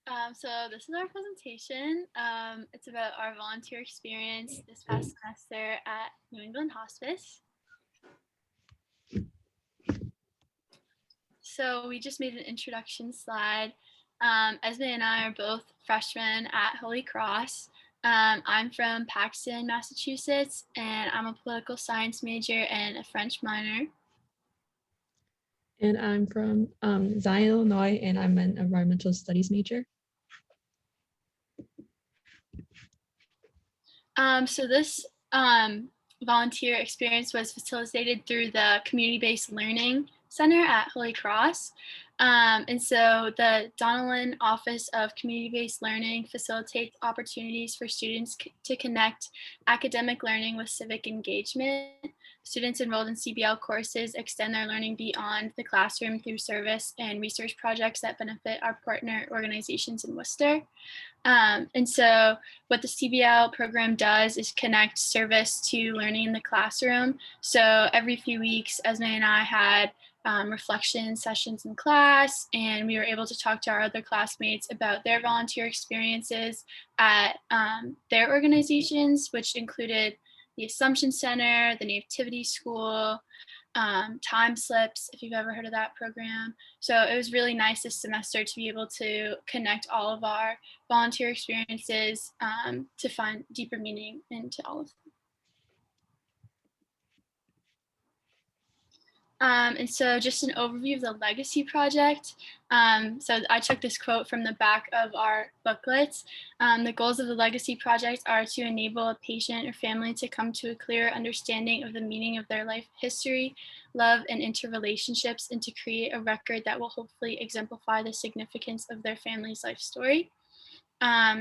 So this is our presentation. It's about our volunteer experience this past semester at New England Hospice. So we just made an introduction slide. Esme and I are both freshmen at Holy Cross. I'm from Paxton, Massachusetts, and I'm a political science major and a French minor. And I'm from Zion, Illinois, and I'm an environmental studies major. So this volunteer experience was facilitated through the Community-Based Learning Center at Holy Cross. And so the Donnellan Office of Community-Based Learning facilitates opportunities for students to connect academic learning with civic engagement. Students enrolled in CBL courses extend their learning beyond the classroom through service and research projects that benefit our partner organizations in Worcester. And so what the CBL program does is connect service to learning in the classroom. So every few weeks, Esme and I had reflection sessions in class, and we were able to talk to our other classmates about their volunteer experiences at their organizations, which included the Assumption Center, the Nativity School, Time Slips, if you've ever heard of that program. So it was really nice this semester to be able to connect all of our volunteer experiences to find deeper meaning into all of them. And so just an overview of the Legacy Project. So I took this quote from the back of our booklets. The goals of the Legacy Project are to enable a patient or family to come to a clear understanding of the meaning of their life history, love, and interrelationships, and to create a record that will hopefully exemplify the significance of their family's life story.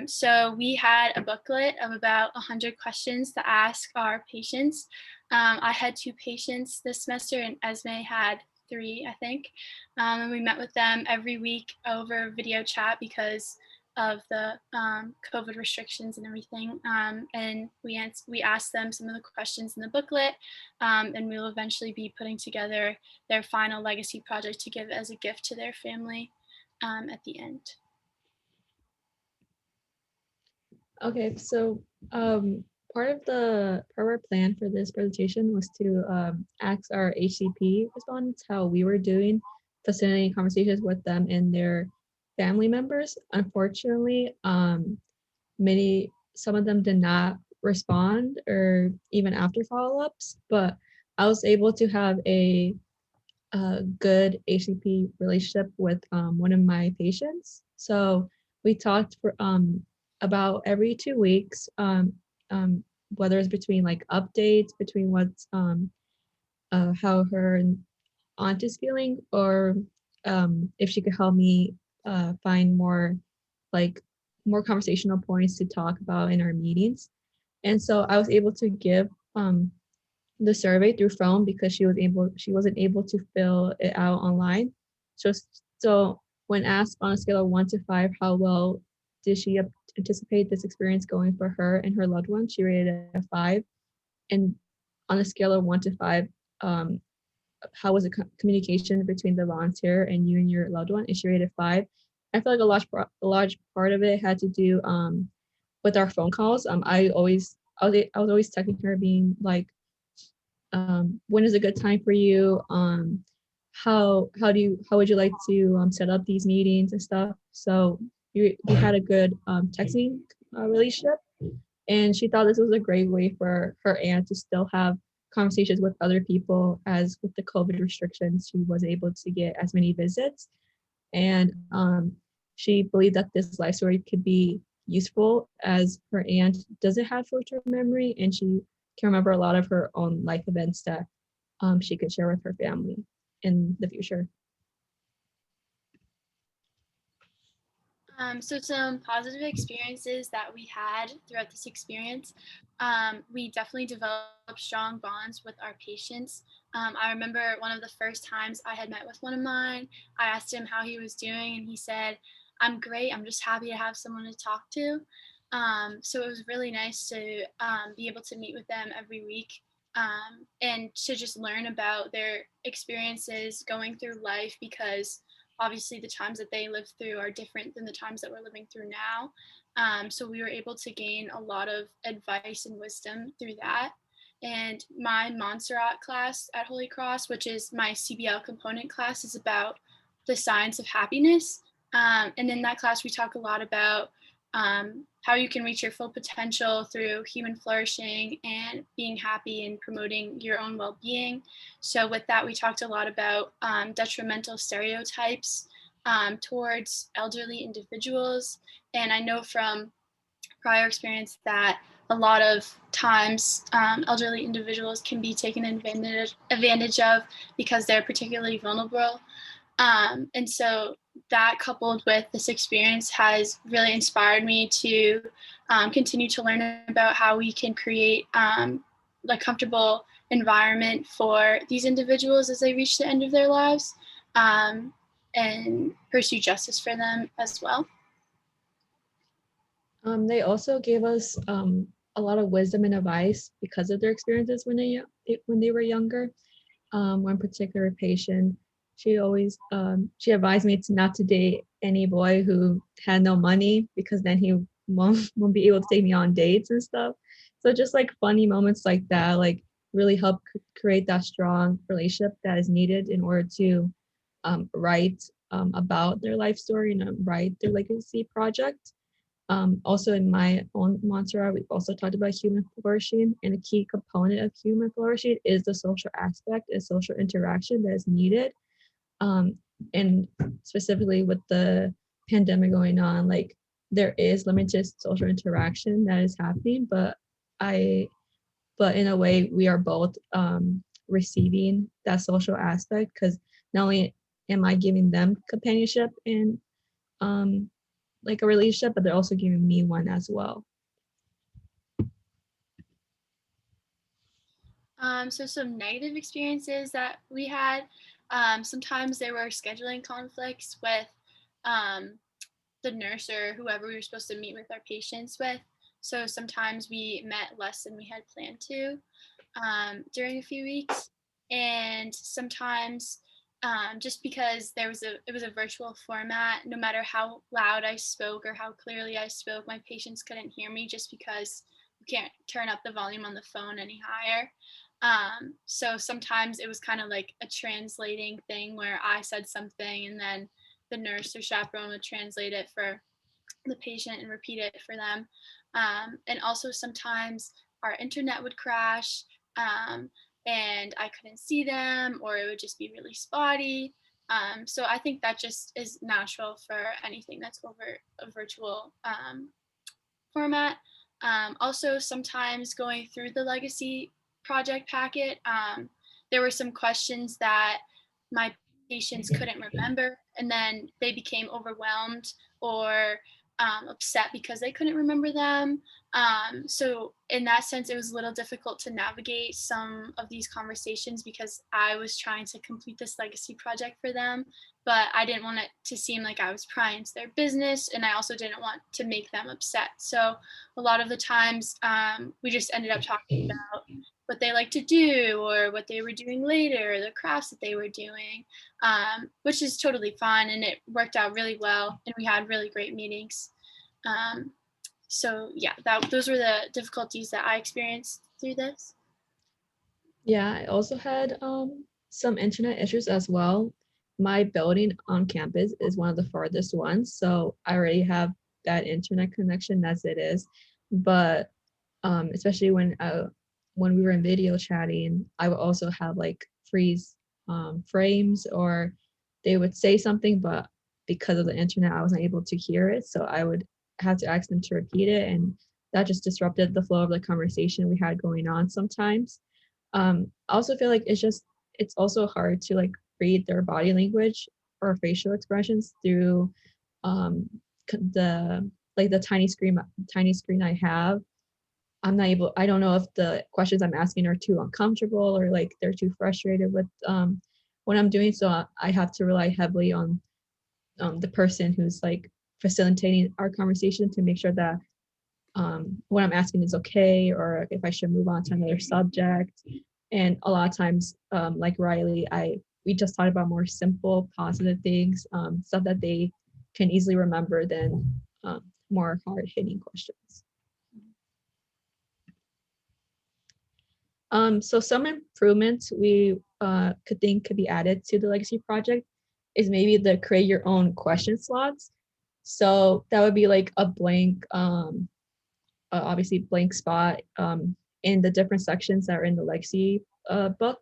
So we had a booklet of about 100 questions to ask our patients. I had 2 patients this semester, and Esme had 3, I think. And we met with them every week over video chat because of the COVID restrictions and everything. And we asked them some of the questions in the booklet, and we will eventually be putting together their final legacy project to give as a gift to their family at the end. Okay, so part of our plan for this presentation was to ask our HCP respondents how we were doing, facilitating conversations with them and their family members. Unfortunately, some of them did not respond or even after follow-ups, but I was able to have a good HCP relationship with one of my patients. So we talked for about every 2 weeks, whether it's between like updates between what's how her aunt is feeling, or if she could help me find more conversational points to talk about in our meetings. And so I was able to give the survey through phone because she wasn't able to fill it out online. So when asked on a scale of 1 to 5, how well did she anticipate this experience going for her and her loved one, she rated it a 5. And on a scale of 1 to 5, how was the communication between the volunteer and you and your loved one? And she rated 5. I feel like a large part of it had to do with our phone calls. I was always texting her, being like, when is a good time for you? How would you like to set up these meetings and stuff? So we had a good texting relationship, and she thought this was a great way for her aunt to still have conversations with other people, as with the COVID restrictions, she wasn't able to get as many visits. And she believed that this life story could be useful, as her aunt doesn't have short-term memory, and she can remember a lot of her own life events that she could share with her family in the future. So some positive experiences that we had throughout this experience. We definitely developed strong bonds with our patients. I remember one of the first times I had met with one of mine, I asked him how he was doing, and he said, "I'm great. I'm just happy to have someone to talk to." So it was really nice to be able to meet with them every week and to just learn about their experiences going through life, because obviously the times that they lived through are different than the times that we're living through now. So we were able to gain a lot of advice and wisdom through that. And my Montserrat class at Holy Cross, which is my CBL component class, is about the science of happiness. And in that class, we talk a lot about how you can reach your full potential through human flourishing and being happy and promoting your own well being. So, with that, we talked a lot about detrimental stereotypes towards elderly individuals. And I know from prior experience that a lot of times elderly individuals can be taken advantage of because they're particularly vulnerable. And so that coupled with this experience has really inspired me to continue to learn about how we can create a comfortable environment for these individuals as they reach the end of their lives, and pursue justice for them as well. They also gave us a lot of wisdom and advice because of their experiences when they were younger. One particular patient, she always she advised me to not to date any boy who had no money because then he won't be able to take me on dates and stuff. So just like funny moments like that, like really help create that strong relationship that is needed in order to write about their life story and write their legacy project. Also in my own Montserrat, we also talked about human flourishing, and a key component of human flourishing is the social aspect and social interaction that is needed. Um, and specifically with the pandemic going on, like there is limited social interaction that is happening, but in a way we are both receiving that social aspect because not only am I giving them companionship and like a relationship, but they're also giving me one as well. So some negative experiences that we had. Sometimes there were scheduling conflicts with um, the nurse or whoever we were supposed to meet with our patients with. So sometimes we met less than we had planned to during a few weeks, and sometimes just because it was a virtual format, no matter how loud I spoke or how clearly I spoke, my patients couldn't hear me just because you can't turn up the volume on the phone any higher. So sometimes it was kind of like a translating thing where I said something and then the nurse or chaperone would translate it for the patient and repeat it for them. And also sometimes our internet would crash, um, and I couldn't see them, or it would just be really spotty. So I think that just is natural for anything that's over a virtual format. Also, sometimes going through the legacy project packet, there were some questions that my patients couldn't remember, and then they became overwhelmed or upset because they couldn't remember them. So, in that sense, it was a little difficult to navigate some of these conversations because I was trying to complete this legacy project for them, but I didn't want it to seem like I was prying into their business, and I also didn't want to make them upset. So a lot of the times we just ended up talking about what they like to do or what they were doing later, or the crafts that they were doing, which is totally fun, and it worked out really well, and we had really great meetings. Um, so yeah, those were the difficulties that I experienced through this. Yeah, I also had some internet issues as well. My building on campus is one of the farthest ones, so I already have bad internet connection as it is. But especially when we were in video chatting, I would also have like freeze frames, or they would say something, but because of the internet, I wasn't able to hear it. So I would have to ask them to repeat it, and that just disrupted the flow of the conversation we had going on sometimes. I also feel like it's also hard to like read their body language or facial expressions through um, the like the tiny screen I have. I don't know if the questions I'm asking are too uncomfortable or like they're too frustrated with what I'm doing. So I have to rely heavily on the person who's like facilitating our conversation to make sure that what I'm asking is okay, or if I should move on to another subject. And a lot of times, like Riley, I we just talked about more simple, positive things, stuff that they can easily remember than more hard-hitting questions. So some improvements we could think could be added to the legacy project is maybe the create your own question slots. So that would be like a blank, obviously blank spot in the different sections that are in the legacy book,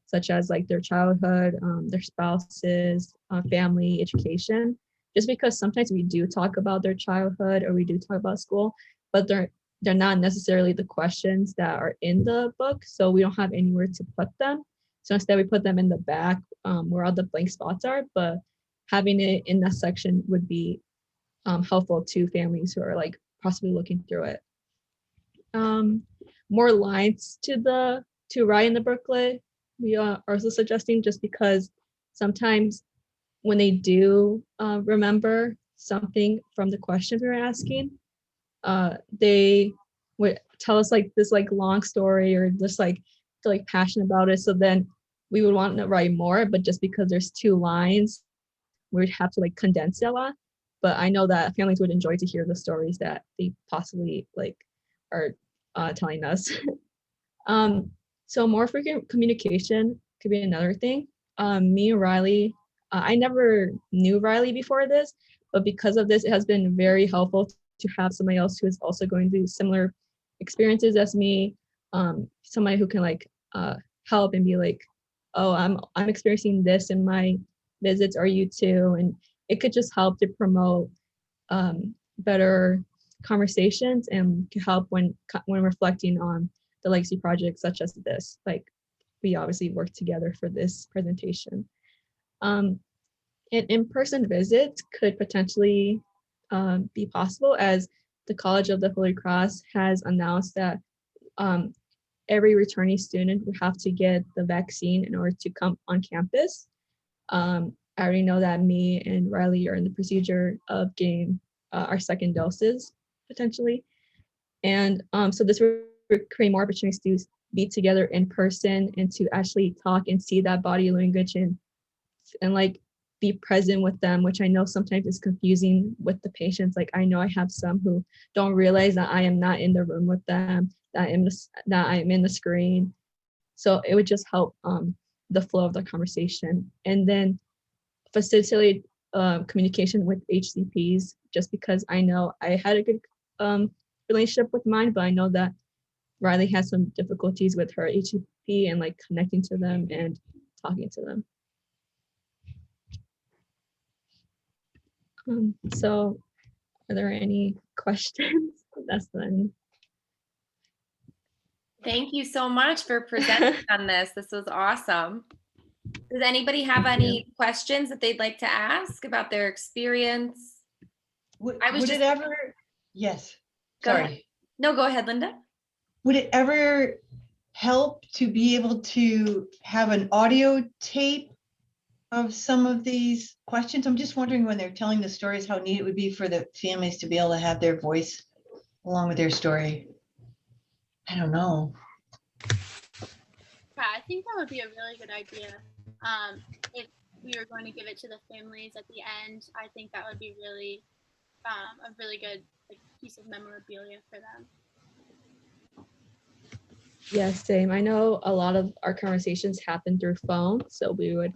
such as like their childhood, their spouses, family, education. Just because sometimes we do talk about their childhood or we do talk about school, but they're not necessarily the questions that are in the book, so we don't have anywhere to put them. So instead we put them in the back where all the blank spots are, but having it in that section would be helpful to families who are like possibly looking through it. More lines to write in the booklet we are also suggesting, just because sometimes when they do remember something from the questions we're asking, they would tell us like this like long story or just like feel like passionate about it. So then we would want to write more, but just because there's 2 lines, we'd have to like condense it a lot. But I know that families would enjoy to hear the stories that they possibly like are telling us. So more frequent communication could be another thing. Me and Riley, I never knew Riley before this, but because of this, it has been very helpful to have somebody else who is also going through similar experiences as me, somebody who can like help and be like, oh, I'm experiencing this in my visits, are you too? And it could just help to promote better conversations and help when reflecting on the legacy project such as this. Like we obviously worked together for this presentation. An in-person visit could potentially be possible, as the College of the Holy Cross has announced that every returning student would have to get the vaccine in order to come on campus. I already know that me and Riley are in the procedure of getting our second doses potentially. And so this would create more opportunities to be together in person and to actually talk and see that body language and like be present with them, which I know sometimes is confusing with the patients. Like I know I have some who don't realize that I am not in the room with them, that I'm in the screen. So it would just help the flow of the conversation. And then facilitate communication with HCPs, just because I know I had a good relationship with mine, but I know that Riley has some difficulties with her HCP and like connecting to them and talking to them. So are there any questions? That's the end. Thank you so much for presenting on this. This was awesome. Does anybody have any questions that they'd like to ask about their experience? Yes. Go Sorry. ahead. No, go ahead, Linda. Would it ever help to be able to have an audio tape of some of these questions? I'm just wondering, when they're telling the stories, how neat it would be for the families to be able to have their voice along with their story. I don't know. Yeah, I think that would be a really good idea. If we were going to give it to the families at the end, I think that would be really a really good like, piece of memorabilia for them. Yeah, same. I know a lot of our conversations happen through phone, so we would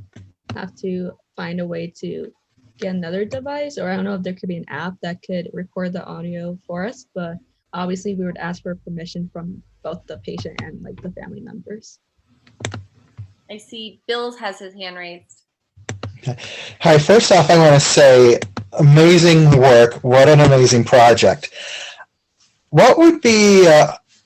have to find a way to get another device, or I don't know if there could be an app that could record the audio for us, but obviously we would ask for permission from both the patient and like the family members. I see Bill has his hand raised. Okay. Hi, first off, I want to say amazing work. What an amazing project. What would be,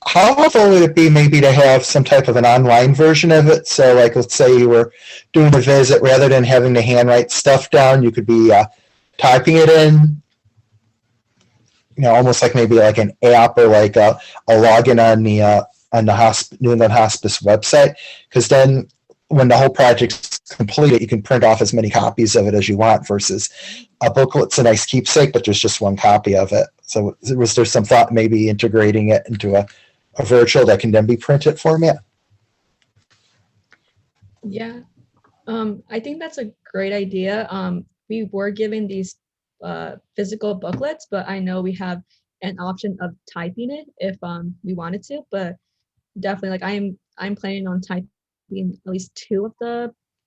how helpful would it be maybe to have some type of an online version of it? So like, let's say you were doing a visit, rather than having to handwrite stuff down, you could be typing it in, you know, almost like maybe like an app or like a login on the New England Hospice website. Because then when the whole project's completed, you can print off as many copies of it as you want, versus a booklet's a nice keepsake, but there's just one copy of it. So was there some thought maybe integrating it into a virtual that can then be printed format? Yeah. I think that's a great idea. We were given these physical booklets, but I know we have an option of typing it if we wanted to. But definitely, like I'm planning on typing at least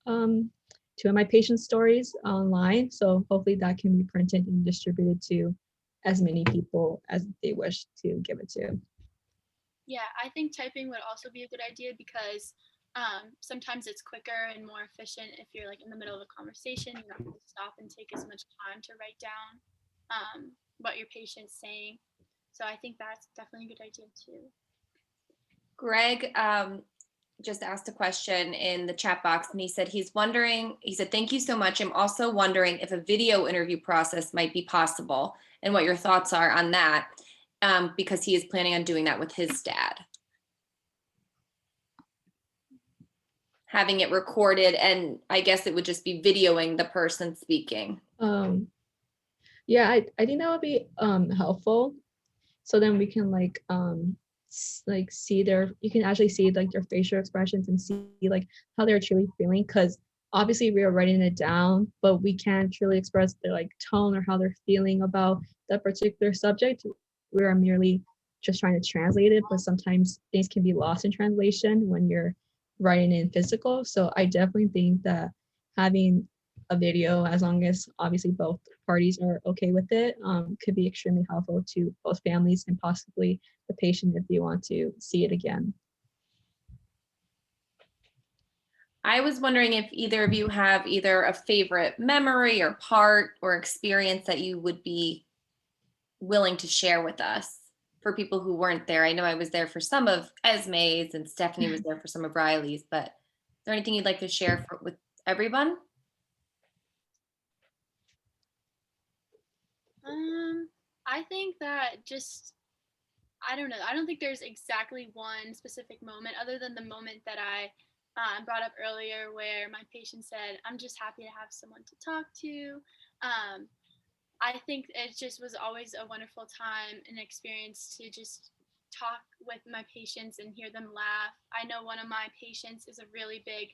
um, two of my patient stories online. So hopefully that can be printed and distributed to as many people as they wish to give it to. Yeah, I think typing would also be a good idea because sometimes it's quicker and more efficient if you're like in the middle of a conversation. You don't have to stop and take as much time to write down what your patient's saying. So I think that's definitely a good idea too. Greg just asked a question in the chat box, and he said thank you so much. I'm also wondering if a video interview process might be possible and what your thoughts are on that, because he is planning on doing that with his dad. Having it recorded, and I guess it would just be videoing the person speaking. Yeah, I think that would be helpful. So then we can like see you can actually see like their facial expressions and see like how they're truly feeling, because obviously we are writing it down, but we can't truly express their like tone or how they're feeling about that particular subject. We are merely just trying to translate it, but sometimes things can be lost in translation when you're writing in physical. So I definitely think that having a video, as long as obviously both parties are okay with it, could be extremely helpful to both families and possibly the patient if you want to see it again. I was wondering if either of you have either a favorite memory or part or experience that you would be willing to share with us for people who weren't there. I know I was there for some of Esme's and Stephanie was there for some of Riley's, but is there anything you'd like to share with everyone? I think that I don't know. I don't think there's exactly one specific moment other than the moment that I brought up earlier where my patient said, I'm just happy to have someone to talk to. I think it just was always a wonderful time and experience to just talk with my patients and hear them laugh. I know one of my patients is a really big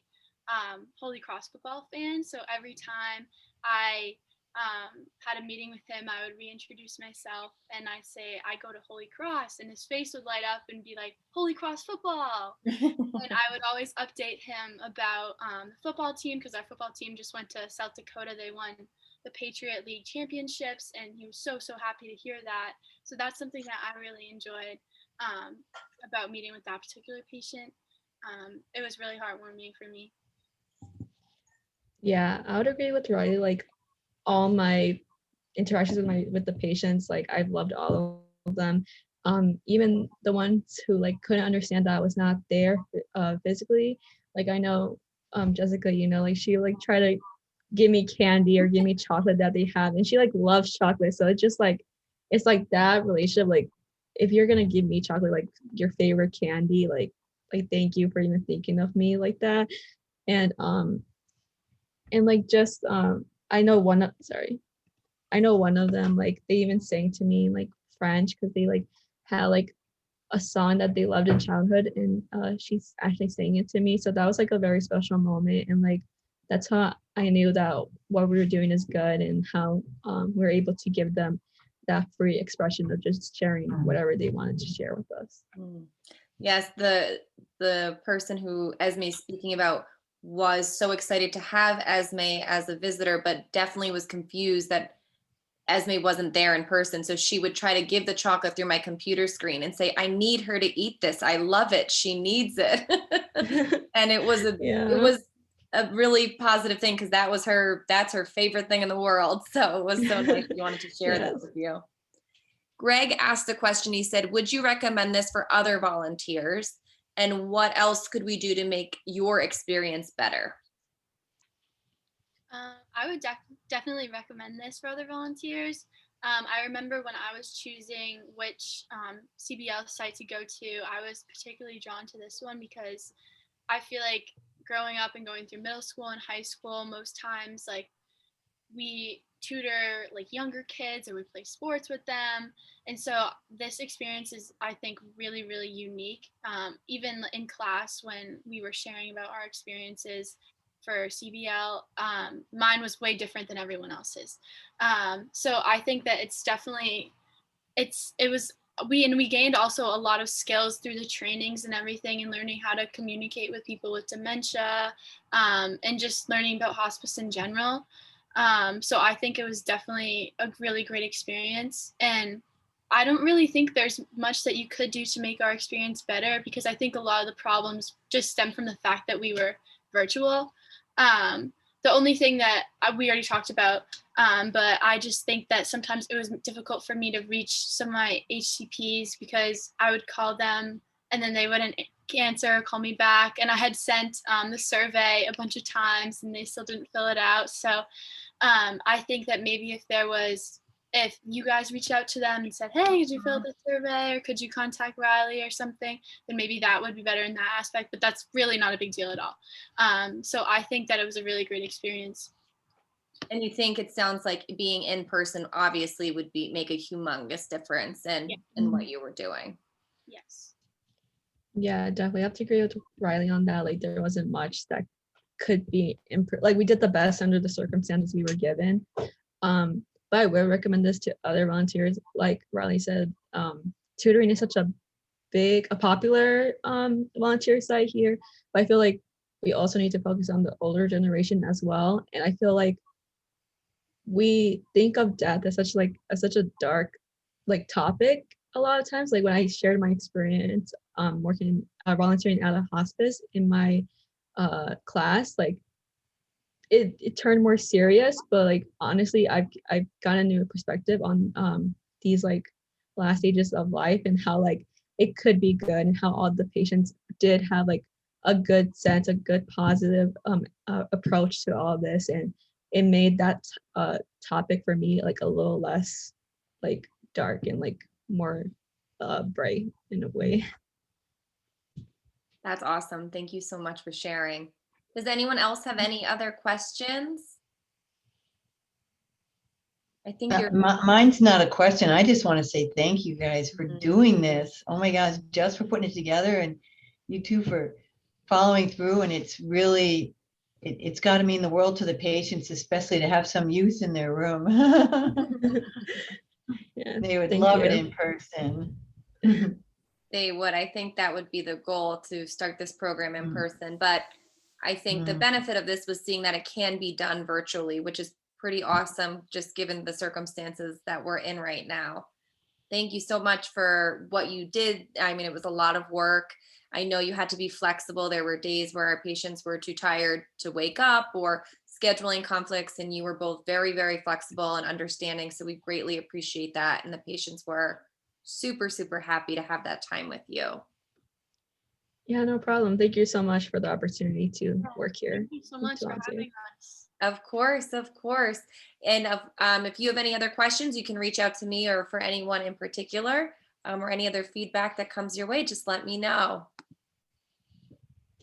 Holy Cross football fan, so every time I had a meeting with him, I would reintroduce myself and I say, I go to Holy Cross, and his face would light up and be like, Holy Cross football. And I would always update him about the football team because our football team just went to South Dakota. They won the Patriot League championships, and he was so happy to hear that. So that's something that I really enjoyed about meeting with that particular patient. It was really heartwarming for me. Yeah, I would agree with Riley. Like all my interactions with the patients, like I've loved all of them. Even the ones who like couldn't understand that I was not there physically. Like I know Jessica, like she like try to give me candy or give me chocolate that they have, and she like loves chocolate. So it's just like it's like that relationship. Like if you're gonna give me chocolate, like your favorite candy, like thank you for even thinking of me like that. And like just I know one of them, like they even sang to me like French because they like had like a song that they loved in childhood, and she's actually sang it to me. So that was like a very special moment, and like that's how I knew that what we were doing is good, and how we were able to give them that free expression of just sharing whatever they wanted to share with us. Yes, the person who Esme is speaking about was so excited to have Esme as a visitor, but definitely was confused that Esme wasn't there in person. So she would try to give the chocolate through my computer screen and say, I need her to eat this. I love it. She needs it. And it was a really positive thing because that's her favorite thing in the world. So it was so nice you wanted to share that with you. Greg asked the question. He said, would you recommend this for other volunteers? And what else could we do to make your experience better? I would definitely recommend this for other volunteers. I remember when I was choosing which CBL site to go to, I was particularly drawn to this one because I feel like growing up and going through middle school and high school, most times like we tutor like younger kids or we play sports with them, and so this experience is, I think, really unique. Even in class when we were sharing about our experiences, for CBL, mine was way different than everyone else's. So I think that it's definitely, we gained also a lot of skills through the trainings and everything, and learning how to communicate with people with dementia, and just learning about hospice in general. So I think it was definitely a really great experience, and I don't really think there's much that you could do to make our experience better, because I think a lot of the problems just stem from the fact that we were virtual. The only thing that we already talked about, but I just think that sometimes it was difficult for me to reach some of my HCPs, because I would call them and then they wouldn't answer or call me back. And I had sent the survey a bunch of times and they still didn't fill it out. So I think that maybe if you guys reached out to them and said, hey, did you fill out the survey, or could you contact Riley or something, then maybe that would be better in that aspect. But that's really not a big deal at all. So I think that it was a really great experience. And you think it sounds like being in person obviously would make a humongous difference in what you were doing. Yes. Yeah, definitely. I have to agree with Riley on that. Like, there wasn't much that could be like, we did the best under the circumstances we were given. But I would recommend this to other volunteers. Like Riley said, tutoring is such a popular volunteer site here. But I feel like we also need to focus on the older generation as well. And I feel like we think of death as such a dark topic a lot of times. Like, when I shared my experience working volunteering at a hospice in my class, like it turned more serious. But like, honestly, I've got a new perspective on these like last stages of life, and how like it could be good, and how all the patients did have like a good sense, a good positive approach to all this. And it made that topic for me like a little less like dark and like more bright in a way. That's awesome. Thank you so much for sharing. Does anyone else have any other questions? I think mine's not a question. I just want to say thank you guys for doing this. Oh my gosh, just for putting it together, and you two for following through. And it's really, it's got to mean the world to the patients, especially to have some youth in their room. Yeah, they would love it in person. They would. I think that would be the goal, to start this program in person. But I think the benefit of this was seeing that it can be done virtually, which is pretty awesome, just given the circumstances that we're in right now. Thank you so much for what you did. I mean, it was a lot of work. I know you had to be flexible. There were days where our patients were too tired to wake up, or scheduling conflicts, and you were both very, very flexible and understanding. So we greatly appreciate that. And the patients were super, super happy to have that time with you. Yeah, no problem. Thank you so much for the opportunity to work here. Thank you so much for having us. Of course, of course. And if you have any other questions, you can reach out to me, or for anyone in particular, or any other feedback that comes your way, just let me know.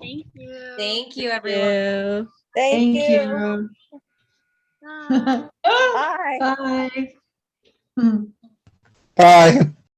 Thank you. Thank you, everyone. Thank you. Bye. Bye. Bye.